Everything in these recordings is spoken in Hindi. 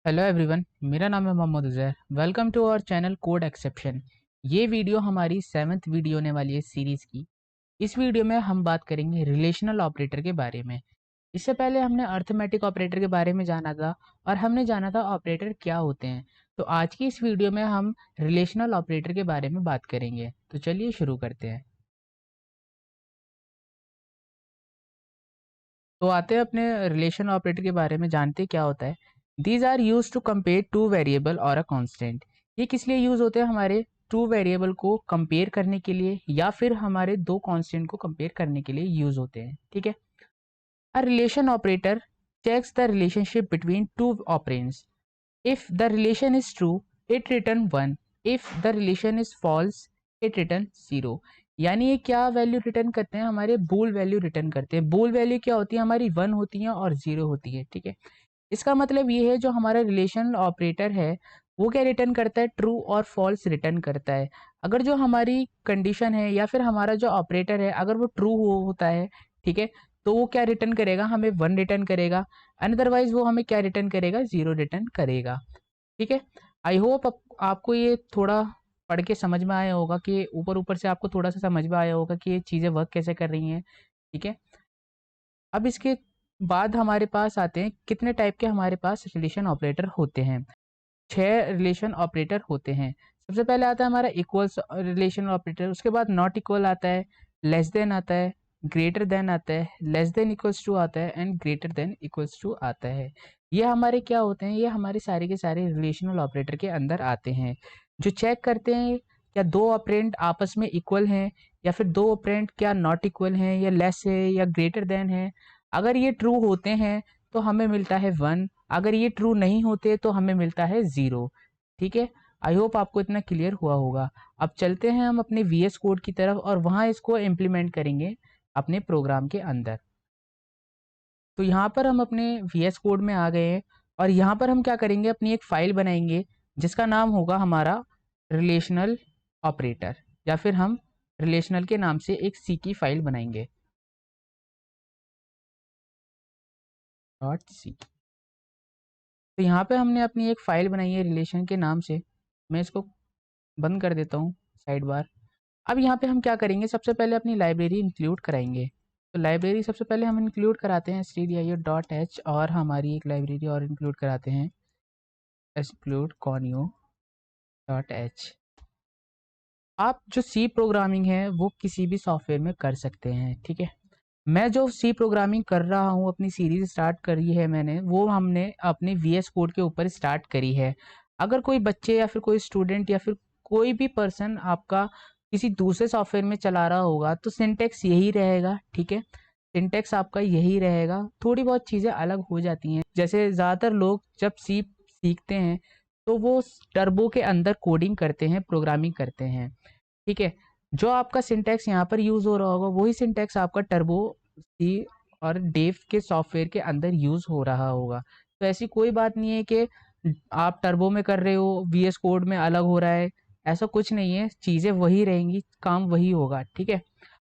हेलो एवरीवन, मेरा नाम है Mohammad Uzair. Welcome to our channel code exception. ये वीडियो हमारी 7th वीडियो होने वाली है सीरीज़ की। इस वीडियो में हम बात करेंगे रिलेशनल ऑपरेटर के बारे में। इससे पहले हमने अर्थमेटिक ऑपरेटर के बारे में जाना था और हमने जाना था ऑपरेटर क्या होते हैं। तो आज की इस वीडियो में हम रिलेशनल ऑपरेटर के बारे में बात करेंगे। तो चलिए शुरू करते हैं। तो आते हैं अपने रिलेशन ऑपरेटर के बारे में, जानते क्या होता है। These are use to compare two variable और अ कांस्टेंट। ये किस लिए यूज होते हैं? हमारे टू वेरिएबल को कंपेयर करने के लिए या फिर हमारे दो कांस्टेंट को कंपेयर करने के लिए यूज होते हैं। ठीक है। A relation operator checks the relationship between two operands. If the relation is true, it return 1. If the relation is false, it return 0. यानी ये क्या वैल्यू रिटर्न करते हैं? हमारे बूल वैल्यू रिटर्न करते हैं। बूल वैल्यू क्या होती है? हमारी 1 होती है और 0 होती है। ठीक है। इसका मतलब ये है, जो हमारा रिलेशन ऑपरेटर है वो क्या रिटर्न करता है? ट्रू और फॉल्स रिटर्न करता है। अगर जो हमारी कंडीशन है या फिर हमारा जो ऑपरेटर है अगर वो ट्रू होता है, ठीक है, तो वो क्या रिटर्न करेगा? हमें 1 रिटर्न करेगा। अदरवाइज वो हमें क्या रिटर्न करेगा? 0 रिटर्न करेगा। ठीक है। आई होप आपको ये थोड़ा पढ़ के समझ में आया होगा, कि ऊपर ऊपर से आपको थोड़ा सा समझ में आया होगा कि ये चीज़ें वर्क कैसे कर रही हैं। ठीक है। अब इसके बाद हमारे पास आते हैं कितने टाइप के हमारे पास रिलेशन ऑपरेटर होते हैं। 6 रिलेशन ऑपरेटर होते हैं। सबसे पहले आता है हमारा इक्वल्स रिलेशन ऑपरेटर, उसके बाद नॉट इक्वल आता है, लेस देन आता है, ग्रेटर देन आता है, लेस देन इक्वल्स टू आता है and greater than equals to आता है। ये हमारे क्या होते हैं? ये हमारे सारे के सारे रिलेशनल ऑपरेटर के अंदर आते हैं, जो चेक करते हैं क्या दो ऑपरेंड आपस में इक्वल हैं, या फिर दो ऑपरेंड क्या नॉट इक्वल हैं, या लेस है या ग्रेटर देन है। अगर ये ट्रू होते हैं तो हमें मिलता है 1, अगर ये ट्रू नहीं होते तो हमें मिलता है 0। ठीक है। आई होप आपको इतना क्लियर हुआ होगा। अब चलते हैं हम अपने वीएस कोड की तरफ और वहाँ इसको इम्प्लीमेंट करेंगे अपने प्रोग्राम के अंदर। तो यहाँ पर हम अपने वीएस कोड में आ गए हैं और यहाँ पर हम क्या करेंगे? अपनी एक फाइल बनाएंगे जिसका नाम होगा हमारा रिलेशनल ऑपरेटर, या फिर हम रिलेशनल के नाम से एक सी की फाइल बनाएंगे, डॉट सी। तो यहाँ पे हमने अपनी एक फ़ाइल बनाई है रिलेशन के नाम से। मैं इसको बंद कर देता हूँ साइड बार। अब यहाँ पे हम क्या करेंगे? सबसे पहले अपनी लाइब्रेरी इंक्लूड कराएंगे। तो लाइब्रेरी सबसे पहले हम इंक्लूड कराते हैं stdio.h, और हमारी एक लाइब्रेरी और इंक्लूड कराते हैं exclude conio.h। आप जो सी प्रोग्रामिंग है वो किसी भी सॉफ्टवेयर में कर सकते हैं। ठीक है। मैं जो सी प्रोग्रामिंग कर रहा हूँ, अपनी सीरीज स्टार्ट करी है मैंने, वो हमने अपने वीएस कोड के ऊपर स्टार्ट करी है। अगर कोई बच्चे या फिर कोई स्टूडेंट या फिर कोई भी पर्सन आपका किसी दूसरे सॉफ्टवेयर में चला रहा होगा तो सिंटेक्स यही रहेगा। ठीक है। सिंटेक्स आपका यही रहेगा, थोड़ी बहुत चीज़ें अलग हो जाती हैं। जैसे ज़्यादातर लोग जब सी सीखते हैं तो वो टर्बो के अंदर कोडिंग करते हैं, प्रोग्रामिंग करते हैं। ठीक है। जो आपका सिंटैक्स यहाँ पर यूज़ हो रहा होगा वही सिंटैक्स आपका टर्बो सी और डेव के सॉफ्टवेयर के अंदर यूज़ हो रहा होगा। तो ऐसी कोई बात नहीं है कि आप टर्बो में कर रहे हो वीएस कोड में अलग हो रहा है। ऐसा कुछ नहीं है, चीज़ें वही रहेंगी, काम वही होगा। ठीक है।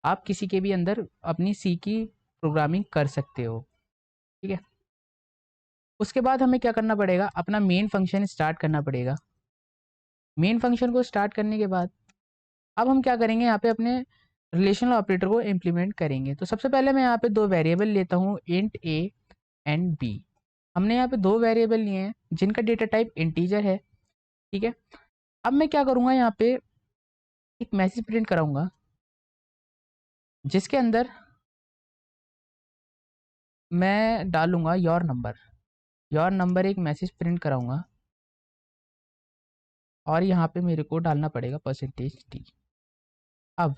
आप किसी के भी अंदर अपनी सी की प्रोग्रामिंग कर सकते हो। ठीक है। उसके बाद हमें क्या करना पड़ेगा? अपना मेन फंक्शन स्टार्ट करना पड़ेगा। मेन फंक्शन को स्टार्ट करने के बाद अब हम क्या करेंगे? यहाँ पे अपने रिलेशनल ऑपरेटर को इम्प्लीमेंट करेंगे। तो सबसे पहले मैं यहाँ पे दो वेरिएबल लेता हूँ, इंट ए एंड बी। हमने यहाँ पे दो वेरिएबल लिए हैं जिनका डेटा टाइप इंटीजर है। ठीक है। अब मैं क्या करूँगा? यहाँ पे एक मैसेज प्रिंट कराऊंगा जिसके अंदर मैं डालूंगा योर नंबर। योर नंबर एक मैसेज प्रिंट कराऊंगा और यहाँ पे मेरे को डालना पड़ेगा %t। अब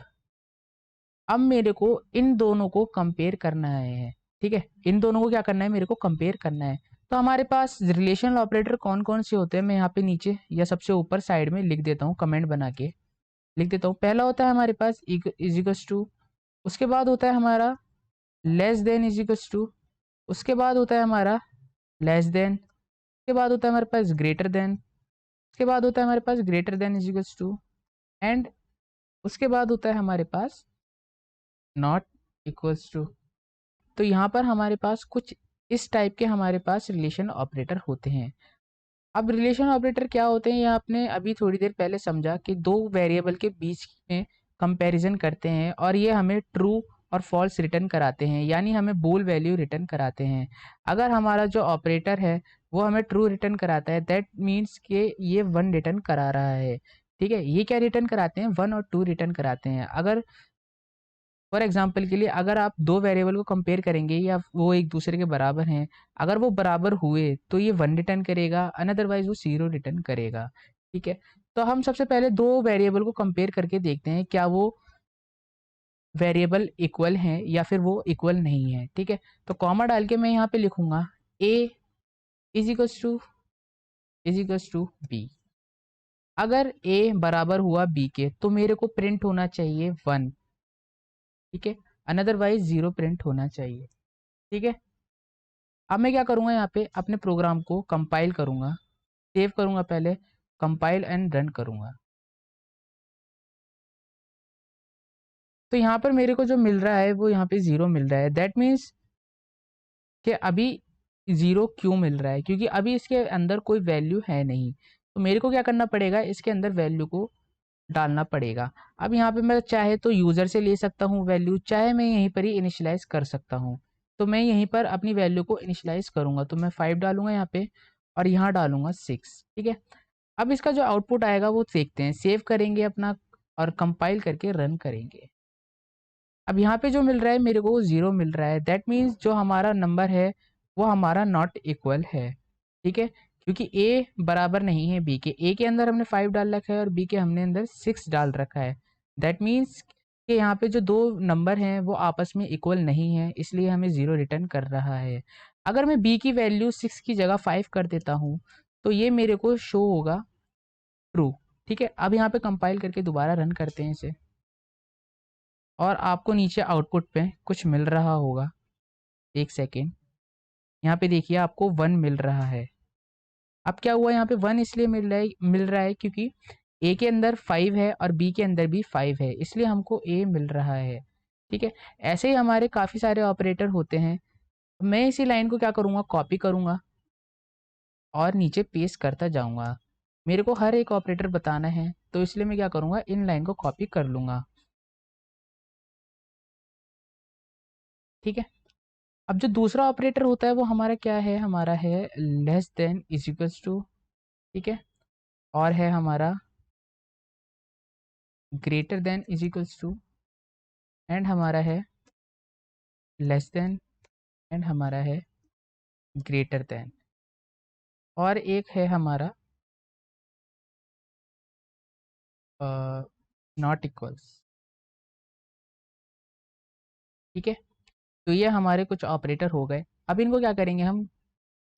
अब मेरे को इन दोनों को कंपेयर करना है। ठीक है। इन दोनों को क्या करना है? मेरे को कंपेयर करना है। तो हमारे पास रिलेशनल ऑपरेटर कौन कौन से होते हैं? मैं यहाँ पे नीचे या सबसे ऊपर साइड में लिख देता हूँ, कमेंट बना के लिख देता हूँ। पहला होता है हमारे पास इजिकल्स टू, उसके बाद होता है हमारा लेस देन इजिकल्स टू, उसके बाद होता है हमारा लेस देन, उसके बाद होता है हमारे पास ग्रेटर देन, उसके बाद होता है हमारे पास greater than equals to, and उसके बाद होता है हमारे पास नॉट इक्वल्स टू। तो यहाँ पर हमारे पास कुछ इस टाइप के हमारे पास रिलेशन ऑपरेटर होते हैं। अब रिलेशन ऑपरेटर क्या होते हैं, ये आपने अभी थोड़ी देर पहले समझा कि दो वेरिएबल के बीच में कंपैरिजन करते हैं और ये हमें ट्रू और फॉल्स रिटर्न कराते हैं, यानी हमें बोल वैल्यू रिटर्न कराते हैं। अगर हमारा जो ऑपरेटर है वो हमें ट्रू रिटर्न कराता है, दैट मीन्स कि ये वन रिटर्न करा रहा है। ठीक है, ये क्या रिटर्न कराते हैं, वन और टू रिटर्न कराते हैं। अगर फॉर एग्जाम्पल के लिए अगर आप दो वेरिएबल को कंपेयर करेंगे या वो एक दूसरे के बराबर हैं, अगर वो बराबर हुए तो ये वन रिटर्न करेगा, अनदरवाइज वो जीरो रिटर्न करेगा। ठीक है, तो हम सबसे पहले दो वेरिएबल को कंपेयर करके देखते हैं क्या वो वेरिएबल इक्वल हैं या फिर वो इक्वल नहीं है। ठीक है, तो कॉमा डाल के मैं यहाँ पे लिखूंगा a is equals to b. अगर a बराबर हुआ b के तो मेरे को प्रिंट होना चाहिए वन। ठीक है, अनदरवाइज जीरो प्रिंट होना चाहिए। ठीक है, अब मैं क्या करूंगा, यहाँ पे अपने प्रोग्राम को कंपाइल करूंगा, सेव करूंगा पहले, कंपाइल एंड रन करूंगा। तो यहाँ पर मेरे को जो मिल रहा है वो यहाँ पे जीरो मिल रहा है। दैट मीन्स कि अभी जीरो क्यों मिल रहा है, क्योंकि अभी इसके अंदर कोई वैल्यू है नहीं। तो मेरे को क्या करना पड़ेगा, इसके अंदर वैल्यू को डालना पड़ेगा। अब यहाँ पे मैं चाहे तो यूज़र से ले सकता हूँ वैल्यू, चाहे मैं यहीं पर ही इनिशियलाइज कर सकता हूँ। तो मैं यहीं पर अपनी वैल्यू को इनिशियलाइज करूँगा, तो मैं 5 डालूंगा यहाँ पे और यहाँ डालूंगा 6। ठीक है, अब इसका जो आउटपुट आएगा वो देखते हैं, सेव करेंगे अपना और कंपाइल करके रन करेंगे। अब यहाँ पे जो मिल रहा है मेरे को वो जीरो मिल रहा है। दैट मीन्स जो हमारा नंबर है वो हमारा नॉट इक्वल है। ठीक है, क्योंकि ए बराबर नहीं है बी के। ए के अंदर हमने 5 डाल रखा है और बी के हमने अंदर 6 डाल रखा है। दैट मीन्स कि यहाँ पे जो दो नंबर हैं वो आपस में इक्वल नहीं है, इसलिए हमें जीरो रिटर्न कर रहा है। अगर मैं बी की वैल्यू 6 की जगह 5 कर देता हूँ तो ये मेरे को शो होगा ट्रू। ठीक है, अब यहाँ पे कंपाइल करके दोबारा रन करते हैं इसे और आपको नीचे आउटपुट पे कुछ मिल रहा होगा। एक सेकेंड, यहाँ पे देखिए आपको वन मिल रहा है। अब क्या हुआ, यहाँ पे वन इसलिए मिल रहा है क्योंकि ए के अंदर 5 है और बी के अंदर भी 5 है, इसलिए हमको ए मिल रहा है। ठीक है, ऐसे ही हमारे काफ़ी सारे ऑपरेटर होते हैं। मैं इसी लाइन को क्या करूँगा, कॉपी करूँगा और नीचे पेस्ट करता जाऊँगा। मेरे को हर एक ऑपरेटर बताना है तो इसलिए मैं क्या करूँगा, इन लाइन को कॉपी कर लूँगा। ठीक है, अब जो दूसरा ऑपरेटर होता है वो हमारा क्या है, हमारा है less than is equals to. ठीक है, और है हमारा greater than is equals to, and हमारा है लेस देन, एंड हमारा है ग्रेटर देन, और एक है हमारा नॉट इक्वल्स। ठीक है, तो ये हमारे कुछ ऑपरेटर हो गए। अब इनको क्या करेंगे, हम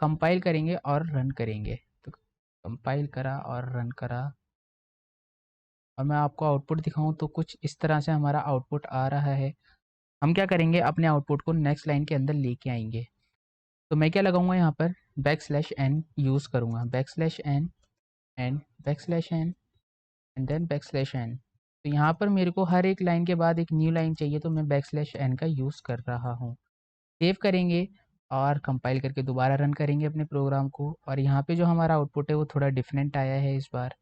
कंपाइल करेंगे और रन करेंगे। तो कंपाइल करा और रन करा और मैं आपको आउटपुट दिखाऊं तो कुछ इस तरह से हमारा आउटपुट आ रहा है। हम क्या करेंगे, अपने आउटपुट को नेक्स्ट लाइन के अंदर लेके आएंगे। तो मैं क्या लगाऊंगा, यहाँ पर \n यूज़ करूँगा, \n and \n and then \n। तो यहाँ पर मेरे को हर एक लाइन के बाद एक न्यू लाइन चाहिए, तो मैं \n का यूज़ कर रहा हूँ। सेव करेंगे और कंपाइल करके दोबारा रन करेंगे अपने प्रोग्राम को, और यहाँ पे जो हमारा आउटपुट है वो थोड़ा डिफरेंट आया है इस बार।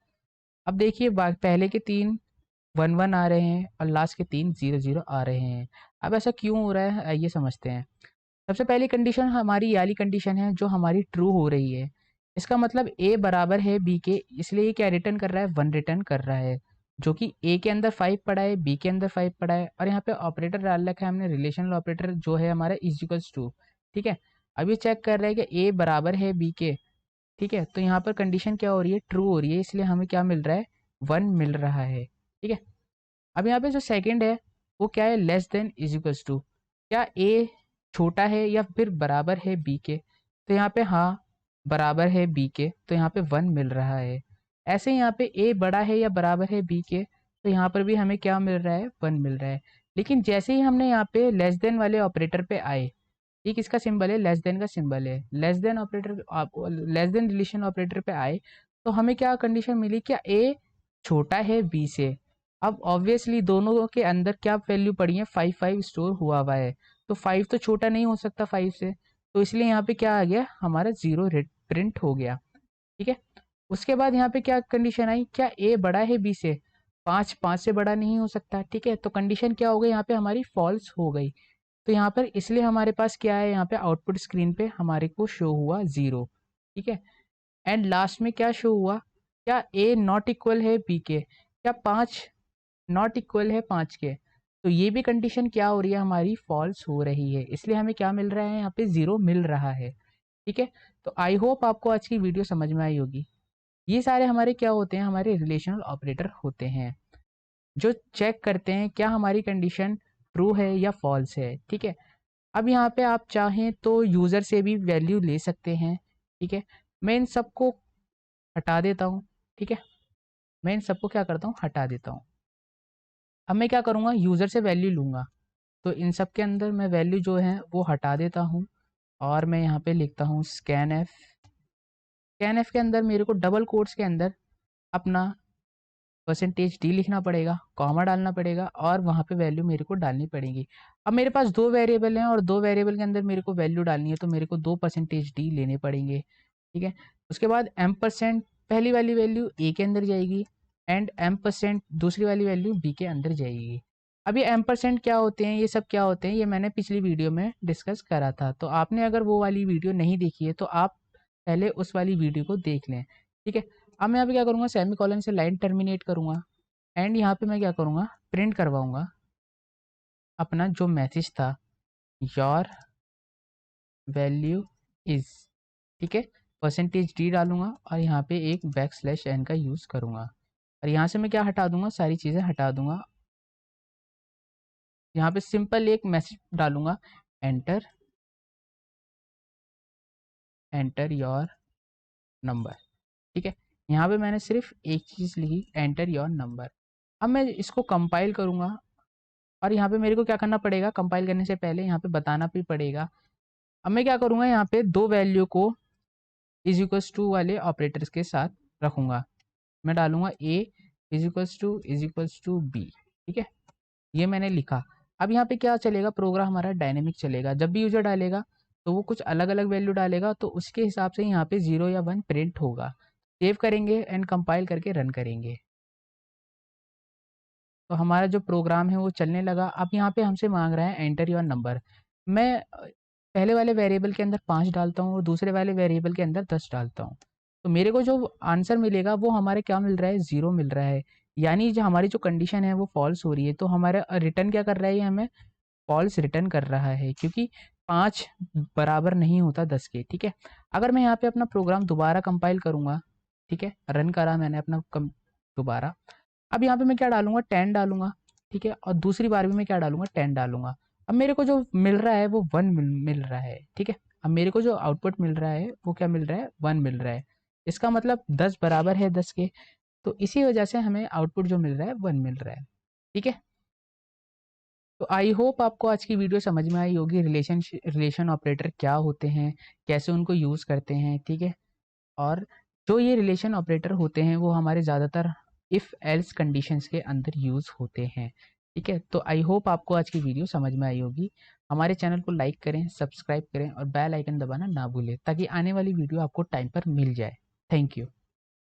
अब देखिए पहले के 3 1 1 आ रहे हैं और लास्ट के 3 0 0 आ रहे हैं। अब ऐसा क्यों हो रहा है, आइए समझते हैं। सबसे पहली कंडीशन हमारी ये वाली कंडीशन है जो हमारी ट्रू हो रही है। इसका मतलब ए बराबर है बी के, इसलिए ये क्या रिटर्न कर रहा है, वन रिटर्न कर रहा है, जो कि ए के अंदर 5 पड़ा है, बी के अंदर 5 पड़ा है, और यहाँ पे ऑपरेटर डाल रखा है हमने रिलेशनल ऑपरेटर जो है हमारा इज इक्वल्स टू। ठीक है, अब ये चेक कर रहा है कि ए बराबर है बी के। ठीक है, तो यहाँ पर कंडीशन क्या हो रही है, ट्रू हो रही है, इसलिए हमें क्या मिल रहा है, वन मिल रहा है। ठीक है, अब यहाँ पे जो सेकंड है वो क्या है, less than is equals to, क्या ए छोटा है या फिर बराबर है बी के। तो यहाँ पे हाँ बराबर है बी के, तो यहाँ पे वन मिल रहा है। ऐसे ही यहाँ पे ए बड़ा है या बराबर है बी के, तो यहाँ पर भी हमें क्या मिल रहा है, वन मिल रहा है। लेकिन जैसे ही हमने यहाँ पे लेस देन वाले ऑपरेटर पे आए, एक इसका सिंबल है, लेस देन का सिंबल है, less then operator, less than relation operator पे आए तो हमें क्या कंडीशन मिली, क्या ए छोटा है बी से। अब ऑब्वियसली दोनों के अंदर क्या वैल्यू पड़ी है, 5 5 स्टोर हुआ है, तो 5 तो छोटा नहीं हो सकता 5 से, तो इसलिए यहाँ पे क्या आ गया, हमारा जीरो प्रिंट हो गया। ठीक है। उसके बाद यहाँ पे क्या कंडीशन आई, क्या ए बड़ा है बी से, 5 से बड़ा नहीं हो सकता। ठीक है, तो कंडीशन क्या हो गई यहाँ पे हमारी फॉल्स हो गई। तो यहाँ पर इसलिए हमारे पास क्या है, यहाँ पे आउटपुट स्क्रीन पे हमारे को शो हुआ 0। ठीक है, एंड लास्ट में क्या शो हुआ, क्या ए नॉट इक्वल है बी के, क्या 5 नॉट इक्वल है 5 के। तो ये भी कंडीशन क्या हो रही है हमारी, फॉल्स हो रही है, इसलिए हमें क्या मिल रहा है, यहाँ पे 0 मिल रहा है। ठीक है, तो आई होप आपको आज की वीडियो समझ में आई होगी। ये सारे हमारे क्या होते हैं, हमारे रिलेशनल ऑपरेटर होते हैं जो चेक करते हैं क्या हमारी कंडीशन ट्रू है या फॉल्स है। ठीक है, अब यहाँ पे आप चाहें तो यूज़र से भी वैल्यू ले सकते हैं। ठीक है, मैं इन सबको हटा देता हूँ। ठीक है, मैं इन सबको क्या करता हूँ, हटा देता हूँ। अब मैं क्या करूँगा, यूज़र से वैल्यू लूँगा। तो इन सब के अंदर मैं वैल्यू जो है वो हटा देता हूँ और मैं यहाँ पे लिखता हूँ स्कैन एफ। स्कैन एफ के अंदर मेरे को डबल कोट्स के अंदर अपना %d लिखना पड़ेगा, कॉमा डालना पड़ेगा और वहाँ पे वैल्यू मेरे को डालनी पड़ेगी। अब मेरे पास 2 वेरिएबल हैं और 2 वेरिएबल के अंदर मेरे को वैल्यू डालनी है, तो मेरे को 2%d लेने पड़ेंगे। ठीक है, उसके बाद m% पहली वाली वैल्यू a के अंदर जाएगी एंड m% दूसरी वाली वैल्यू b के अंदर जाएगी। अब ये m% क्या होते हैं, ये सब क्या होते हैं, ये मैंने पिछली वीडियो में डिस्कस करा था। तो आपने अगर वो वाली वीडियो नहीं देखी है तो आप पहले उस वाली वीडियो को देख लें। ठीक है, अब मैं यहाँ पे क्या करूँगा, सेमी कॉलन से लाइन टर्मिनेट करूँगा एंड यहाँ पे मैं क्या करूँगा, प्रिंट करवाऊँगा अपना जो मैसेज था, योर वैल्यू इज। ठीक है, %d डालूंगा और यहाँ पे एक \n का यूज़ करूँगा और यहाँ से मैं क्या हटा दूंगा, सारी चीज़ें हटा दूंगा। यहाँ पे सिंपल एक मैसेज डालूंगा, एंटर एंटर योर नंबर। ठीक है, यहाँ पे मैंने सिर्फ एक चीज़ लिखी, एंटर योर नंबर। अब मैं इसको कंपाइल करूँगा और यहाँ पे मेरे को क्या करना पड़ेगा, कंपाइल करने से पहले यहाँ पे बताना भी पड़ेगा। अब मैं क्या करूँगा, यहाँ पे 2 वैल्यू को इज इक्वल्स टू वाले ऑपरेटर्स के साथ रखूँगा। मैं डालूँगा a is equals to b। ठीक है, ये मैंने लिखा। अब यहाँ पे क्या चलेगा, प्रोग्राम हमारा डायनेमिक चलेगा। जब भी यूजर डालेगा तो वो कुछ अलग अलग वैल्यू डालेगा, तो उसके हिसाब से यहाँ पे 0 या 1 प्रिंट होगा। सेव करेंगे एंड कंपाइल करके रन करेंगे तो हमारा जो प्रोग्राम है वो चलने लगा। अब यहाँ पे हमसे मांग रहा है एंटर योर नंबर। मैं पहले वाले वेरिएबल के अंदर 5 डालता हूँ और दूसरे वाले वेरिएबल के अंदर 10 डालता हूँ, तो मेरे को जो आंसर मिलेगा वो हमारे क्या मिल रहा है, 0 मिल रहा है। यानी जो हमारी जो कंडीशन है वो फॉल्स हो रही है। तो हमारा रिटर्न क्या कर रहा है, ये हमें फॉल्स रिटर्न कर रहा है क्योंकि 5 बराबर नहीं होता 10 के। ठीक है, अगर मैं यहाँ पे अपना प्रोग्राम दोबारा कंपाइल करूँगा, ठीक है, रन करा मैंने अपना दोबारा। अब यहाँ पे मैं क्या डालूंगा, 10 डालूंगा। ठीक है, और दूसरी बार भी मैं क्या डालूंगा, 10 डालूंगा। अब मेरे को जो मिल रहा है वो 1 मिल रहा है। ठीक है, अब मेरे को जो आउटपुट मिल रहा है वो क्या मिल रहा है, 1 मिल रहा है। इसका मतलब 10 बराबर है 10 के, तो इसी वजह से हमें आउटपुट जो मिल रहा है 1 मिल रहा है। ठीक है, तो आई होप आपको आज की वीडियो समझ में आई होगी, रिलेशन ऑपरेटर क्या होते हैं, कैसे उनको यूज़ करते हैं। ठीक है, और जो ये रिलेशन ऑपरेटर होते हैं वो हमारे ज़्यादातर इफ़ एल्स कंडीशंस के अंदर यूज़ होते हैं। ठीक है, तो आई होप आपको आज की वीडियो समझ में आई होगी। हमारे चैनल को लाइक करें, सब्सक्राइब करें और बेल आइकन दबाना ना भूलें ताकि आने वाली वीडियो आपको टाइम पर मिल जाए। Thank you.